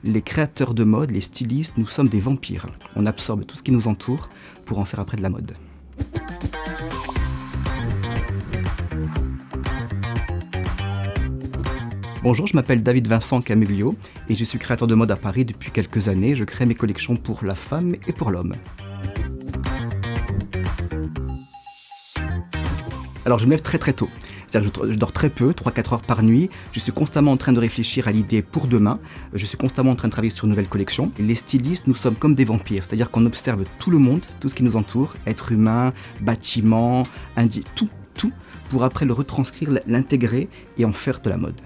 Les créateurs de mode, les stylistes, nous sommes des vampires. On absorbe tout ce qui nous entoure pour en faire après de la mode. Bonjour, je m'appelle David Vincent Camuglio et je suis créateur de mode à Paris depuis quelques années. Je crée mes collections pour la femme et pour l'homme. Alors je me lève très tôt. C'est-à-dire que je dors très peu, 3-4 heures par nuit. Je suis constamment en train de réfléchir à l'idée pour demain. Je suis constamment en train de travailler sur une nouvelle collection. Les stylistes, nous sommes comme des vampires. C'est-à-dire qu'on observe tout le monde, tout ce qui nous entoure, être humain, bâtiment, tout, pour après le retranscrire, l'intégrer et en faire de la mode.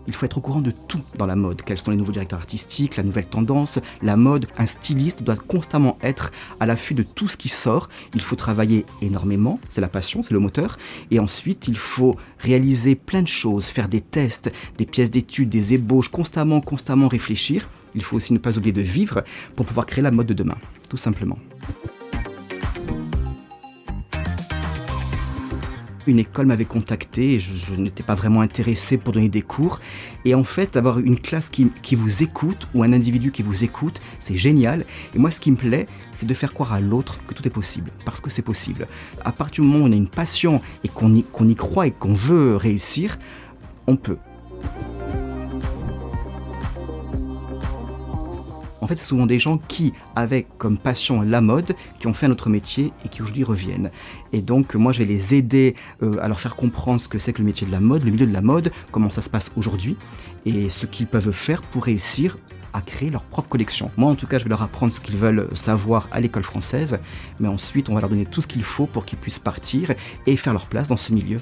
Il faut être au courant de tout dans la mode. Quels sont les nouveaux directeurs artistiques, la nouvelle tendance, la mode. Un styliste doit constamment être à l'affût de tout ce qui sort. Il faut travailler énormément, c'est la passion, c'est le moteur. Et ensuite, il faut réaliser plein de choses, faire des tests, des pièces d'études, des ébauches, constamment réfléchir. Il faut aussi ne pas oublier de vivre pour pouvoir créer la mode de demain, tout simplement. Une école m'avait contacté et je n'étais pas vraiment intéressé pour donner des cours. Et en fait, avoir une classe qui vous écoute ou un individu qui vous écoute, c'est génial. Et moi, ce qui me plaît, c'est de faire croire à l'autre que tout est possible, parce que c'est possible. À partir du moment où on a une passion et qu'on y croit et qu'on veut réussir, on peut. En fait, c'est souvent des gens qui, avec comme passion la mode, qui ont fait un autre métier et qui aujourd'hui reviennent. Et donc, moi, je vais les aider à leur faire comprendre ce que c'est que le métier de la mode, le milieu de la mode, comment ça se passe aujourd'hui, et ce qu'ils peuvent faire pour réussir à créer leur propre collection. Moi, en tout cas, je vais leur apprendre ce qu'ils veulent savoir à l'école française, mais ensuite, on va leur donner tout ce qu'il faut pour qu'ils puissent partir et faire leur place dans ce milieu.